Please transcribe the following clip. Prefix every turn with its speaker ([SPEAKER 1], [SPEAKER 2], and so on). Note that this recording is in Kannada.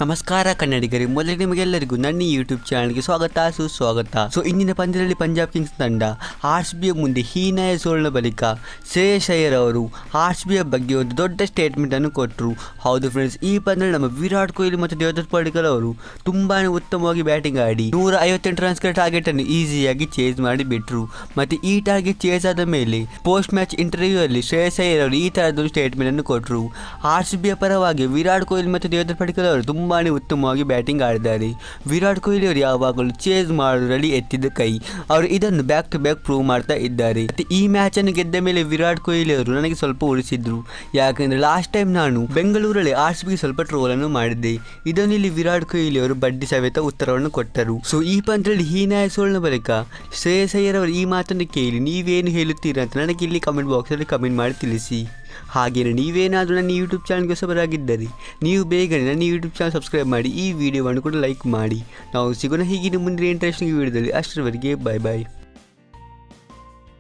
[SPEAKER 1] ನಮಸ್ಕಾರ ಕನ್ನಡಿಗರೇ, ಮೊದಲಿಗೆ ನಿಮಗೆಲ್ಲರಿಗೂ ನನ್ನ ಯೂಟ್ಯೂಬ್ ಚಾನಲ್ಗೆ ಸ್ವಾಗತ ಸುಸ್ವಾಗತ. ಇಂದಿನ ಪಂದ್ಯದಲ್ಲಿ ಪಂಜಾಬ್ ಕಿಂಗ್ಸ್ ತಂಡ ಆರ್‌ಸಿಬಿಯ ಮುಂದೆ ಹೀನಾಯ ಸೋಲಿನ ಬಳಿಕ ಶ್ರೇಯಸ್ ಅಯ್ಯರ್ ಅವರು ಆರ್‌ಸಿಬಿಯ ಬಗ್ಗೆ ಒಂದು ದೊಡ್ಡ ಸ್ಟೇಟ್ಮೆಂಟ್ ಅನ್ನು ಕೊಟ್ಟರು. ಹೌದು ಫ್ರೆಂಡ್ಸ್, ಈ ಪಂದ್ಯದಲ್ಲಿ ನಮ್ಮ ವಿರಾಟ್ ಕೊಹ್ಲಿ ಮತ್ತು ದೇವದತ್ ಪಡಿಕ್ಕಲ್ ಅವರು ತುಂಬಾನೇ ಉತ್ತಮವಾಗಿ ಬ್ಯಾಟಿಂಗ್ ಆಡಿ 158 ರನ್ಸ್ಗಳ ಟಾರ್ಗೆಟ್ ಅನ್ನು ಈಸಿಯಾಗಿ ಚೇಸ್ ಮಾಡಿ ಬಿಟ್ರು. ಮತ್ತೆ ಈ ಟಾರ್ಗೆಟ್ ಚೇಸ್ ಆದ ಮೇಲೆ ಪೋಸ್ಟ್ ಮ್ಯಾಚ್ ಇಂಟರ್ವ್ಯೂ ಅಲ್ಲಿ ಶ್ರೇಯಸ್ ಅಯ್ಯರ್ ಅವರು ಈ ತರಹದ ಸ್ಟೇಟ್ಮೆಂಟ್ ಅನ್ನು ಕೊಟ್ಟರು. ಆರ್‌ಸಿಬಿಯ ಪರವಾಗಿ ವಿರಾಟ್ ಕೊಹ್ಲಿ ಮತ್ತು ದೇವದತ್ ಪಡಿಕ್ಕಲ್ ಅವರು ತುಂಬಾನೇ ಉತ್ತಮವಾಗಿ ಬ್ಯಾಟಿಂಗ್ ಆಡಿದ್ದಾರೆ. ವಿರಾಟ್ ಕೊಹ್ಲಿ ಅವರು ಯಾವಾಗಲೂ ಚೇಸ್ ಮಾಡೋದ್ರಲ್ಲಿ ಎತ್ತಿದ ಕೈ. ಅವರು ಇದನ್ನು ಬ್ಯಾಕ್ ಟು ಬ್ಯಾಕ್ ಪ್ರೂವ್ ಮಾಡ್ತಾ ಇದ್ದಾರೆ. ಈ ಮ್ಯಾಚ್ ಅನ್ನು ಗೆದ್ದ ಮೇಲೆ ವಿರಾಟ್ ಕೊಹ್ಲಿ ಅವರು ನನಗೆ ಸ್ವಲ್ಪ ಉಳಿಸಿದ್ರು. ಯಾಕಂದ್ರೆ ಲಾಸ್ಟ್ ಟೈಮ್ ನಾನು ಬೆಂಗಳೂರಲ್ಲಿ ಆರ್‌ಸಿಬಿಗೆ ಸ್ವಲ್ಪ ಟ್ರೋಲ್ ಅನ್ನು ಮಾಡಿದ್ದೆ. ಇದನ್ನು ಇಲ್ಲಿ ವಿರಾಟ್ ಕೊಹ್ಲಿ ಅವರು ಬಡ್ಡಿ ಸಮೇತ ಉತ್ತರವನ್ನು ಕೊಟ್ಟರು. ಈ ಪಂದ್ಯದಲ್ಲಿ ಹೀನಾಯ ಸೋಲಿನ ಬಳಿಕ ಶ್ರೇಯಸ್ ಅಯ್ಯರ್ ಅವರು ಈ ಮಾತನ್ನು ಕೇಳಿ ನೀವೇನು ಹೇಳುತ್ತೀರಾ ಅಂತ ನನಗೆ ಇಲ್ಲಿ ಕಮೆಂಟ್ ಬಾಕ್ಸಲ್ಲಿ ಕಮೆಂಟ್ ಮಾಡಿ ತಿಳಿಸಿ. ಹಾಗೆಯೇ ನೀವೇನಾದರೂ ನನ್ನ ಯೂಟ್ಯೂಬ್ ಚಾನಲ್ಗೆ ಹೊಸಬರಾಗಿದ್ದರೆ ನೀವು ಬೇಗನೆ ನನ್ನ ಯೂಟ್ಯೂಬ್ ಚಾನಲ್ ಸಬ್ಸ್ಕ್ರೈಬ್ ಮಾಡಿ, ಈ ವಿಡಿಯೋವನ್ನು ಕೂಡ ಲೈಕ್ ಮಾಡಿ. ನಾವು ಸಿಗೋಣ ಹೀಗಿನ ಮುಂದಿನ ಇಂಟ್ರೆಸ್ಟಿಂಗ್ ವಿಡಿಯೋದಲ್ಲಿ. ಅಷ್ಟರವರೆಗೆ ಬಾಯ್ ಬಾಯ್.